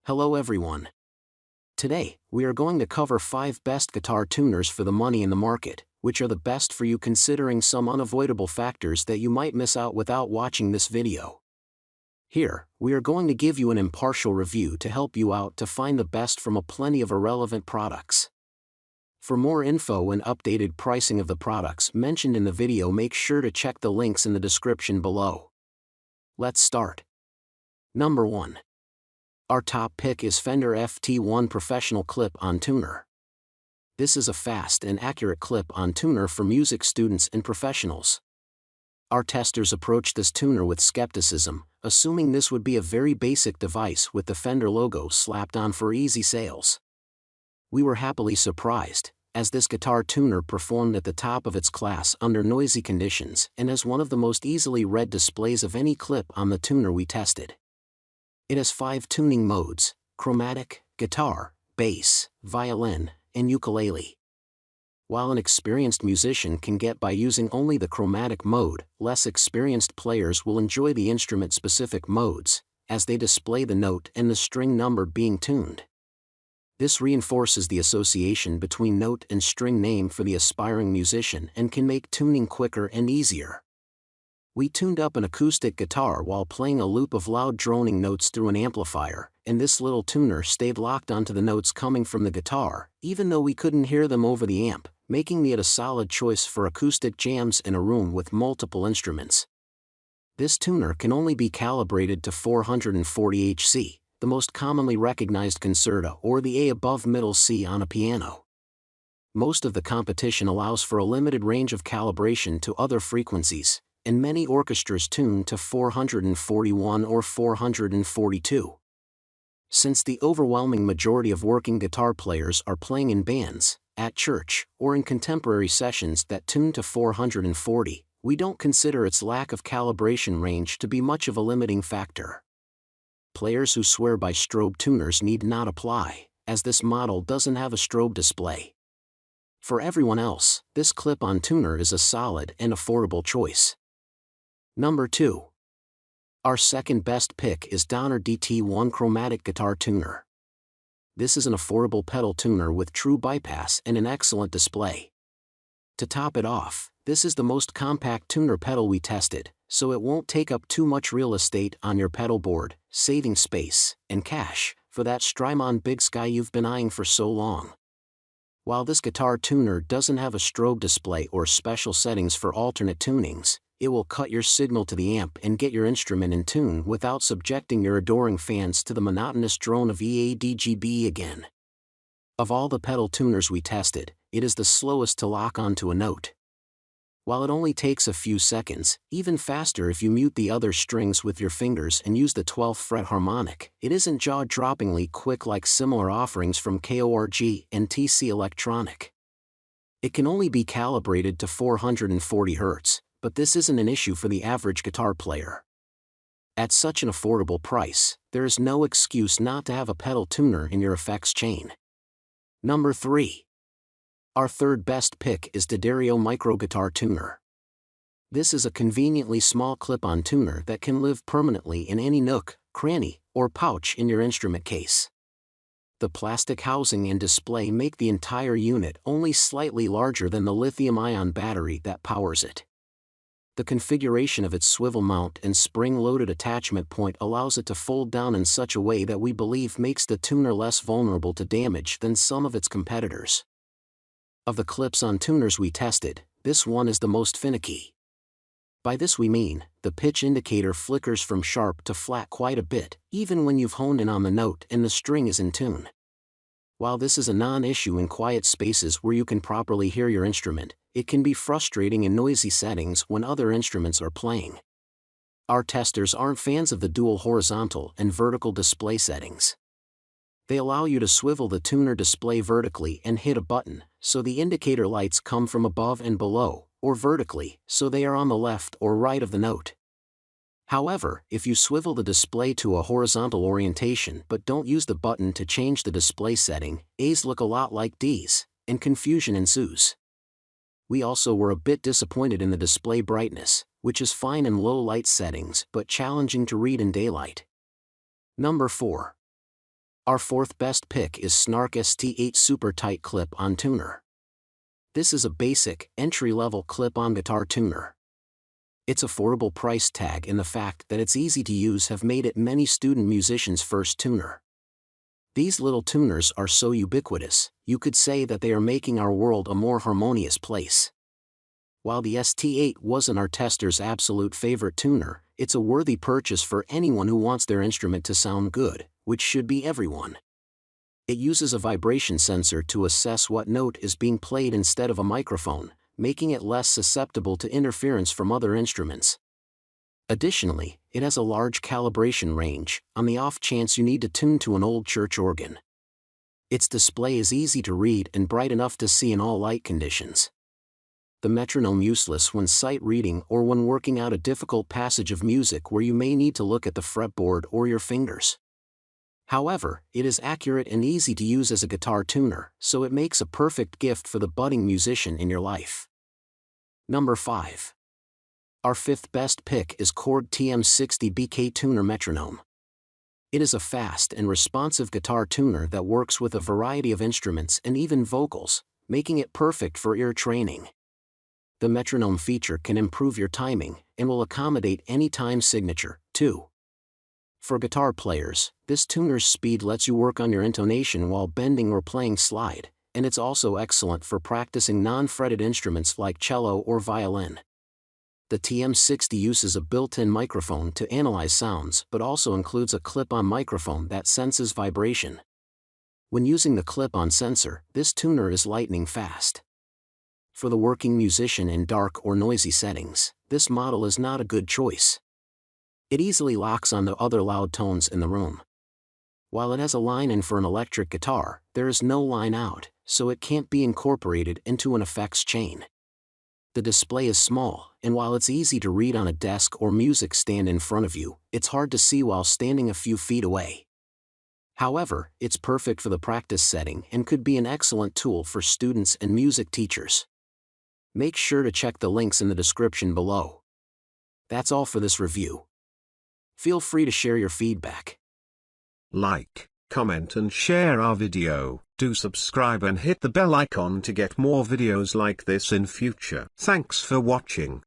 Hello everyone. Today, we are going to cover 5 best guitar tuners for the money in the market, which are the best for you considering some unavoidable factors that you might miss out without watching this video. Here, we are going to give you an impartial review to help you out to find the best from a plenty of irrelevant products. For more info and updated pricing of the products mentioned in the video, make sure to check the links in the description below. Let's start. Number 1. Our top pick is Fender FT1 Professional Clip-On Tuner. This is a fast and accurate clip-on tuner for music students and professionals. Our testers approached this tuner with skepticism, assuming this would be a very basic device with the Fender logo slapped on for easy sales. We were happily surprised, as this guitar tuner performed at the top of its class under noisy conditions and as one of the most easily read displays of any clip on the tuner we tested. It has 5 tuning modes: chromatic, guitar, bass, violin, and ukulele. While an experienced musician can get by using only the chromatic mode, less experienced players will enjoy the instrument-specific modes, as they display the note and the string number being tuned. This reinforces the association between note and string name for the aspiring musician and can make tuning quicker and easier. We tuned up an acoustic guitar while playing a loop of loud droning notes through an amplifier, and this little tuner stayed locked onto the notes coming from the guitar, even though we couldn't hear them over the amp, making it a solid choice for acoustic jams in a room with multiple instruments. This tuner can only be calibrated to 440 Hz, the most commonly recognized concerto, or the A above middle C on a piano. Most of the competition allows for a limited range of calibration to other frequencies, and many orchestras tune to 441 or 442. Since the overwhelming majority of working guitar players are playing in bands, at church, or in contemporary sessions that tune to 440, we don't consider its lack of calibration range to be much of a limiting factor. Players who swear by strobe tuners need not apply, as this model doesn't have a strobe display. For everyone else, this clip-on tuner is a solid and affordable choice. Number 2. Our second best pick is Donner DT1 Chromatic Guitar Tuner. This is an affordable pedal tuner with true bypass and an excellent display. To top it off, this is the most compact tuner pedal we tested, so it won't take up too much real estate on your pedal board, saving space and cash for that Strymon Big Sky you've been eyeing for so long. While this guitar tuner doesn't have a strobe display or special settings for alternate tunings, it will cut your signal to the amp and get your instrument in tune without subjecting your adoring fans to the monotonous drone of EADGB again. Of all the pedal tuners we tested, it is the slowest to lock onto a note. While it only takes a few seconds, even faster if you mute the other strings with your fingers and use the 12th fret harmonic, it isn't jaw-droppingly quick like similar offerings from KORG and TC Electronic. It can only be calibrated to 440 Hz. But this isn't an issue for the average guitar player. At such an affordable price, there is no excuse not to have a pedal tuner in your effects chain. Number 3. Our third best pick is D'Addario Micro Guitar Tuner. This is a conveniently small clip-on tuner that can live permanently in any nook, cranny, or pouch in your instrument case. The plastic housing and display make the entire unit only slightly larger than the lithium-ion battery that powers it. The configuration of its swivel mount and spring-loaded attachment point allows it to fold down in such a way that we believe makes the tuner less vulnerable to damage than some of its competitors. Of the clips-on tuners we tested, this one is the most finicky. By this we mean, the pitch indicator flickers from sharp to flat quite a bit, even when you've honed in on the note and the string is in tune. While this is a non-issue in quiet spaces where you can properly hear your instrument, it can be frustrating in noisy settings when other instruments are playing. Our testers aren't fans of the dual horizontal and vertical display settings. They allow you to swivel the tuner display vertically and hit a button, so the indicator lights come from above and below, or vertically, so they are on the left or right of the note. However, if you swivel the display to a horizontal orientation but don't use the button to change the display setting, A's look a lot like D's, and confusion ensues. We also were a bit disappointed in the display brightness, which is fine in low light settings but challenging to read in daylight. Number 4. Our fourth best pick is Snark ST8 Super Tight Clip-On Tuner. This is a basic, entry-level clip-on guitar tuner. Its affordable price tag and the fact that it's easy to use have made it many student musicians' first tuner. These little tuners are so ubiquitous, you could say that they are making our world a more harmonious place. While the ST8 wasn't our tester's absolute favorite tuner, it's a worthy purchase for anyone who wants their instrument to sound good, which should be everyone. It uses a vibration sensor to assess what note is being played instead of a microphone, making it less susceptible to interference from other instruments. Additionally, it has a large calibration range, on the off chance you need to tune to an old church organ. Its display is easy to read and bright enough to see in all light conditions. The metronome useless when sight reading or when working out a difficult passage of music where you may need to look at the fretboard or your fingers. However, it is accurate and easy to use as a guitar tuner, so it makes a perfect gift for the budding musician in your life. Number 5. Our fifth best pick is Chord TM60 BK Tuner Metronome. It is a fast and responsive guitar tuner that works with a variety of instruments and even vocals, making it perfect for ear training. The metronome feature can improve your timing and will accommodate any time signature, too. For guitar players, this tuner's speed lets you work on your intonation while bending or playing slide, and it's also excellent for practicing non-fretted instruments like cello or violin. The TM60 uses a built-in microphone to analyze sounds but also includes a clip-on microphone that senses vibration. When using the clip-on sensor, this tuner is lightning fast. For the working musician in dark or noisy settings, this model is not a good choice. It easily locks onto other loud tones in the room. While it has a line in for an electric guitar, there is no line out, so it can't be incorporated into an effects chain. The display is small, and while it's easy to read on a desk or music stand in front of you, it's hard to see while standing a few feet away. However, it's perfect for the practice setting and could be an excellent tool for students and music teachers. Make sure to check the links in the description below. That's all for this review. Feel free to share your feedback. Like, comment and share our video. Do subscribe and hit the bell icon to get more videos like this in future. Thanks for watching.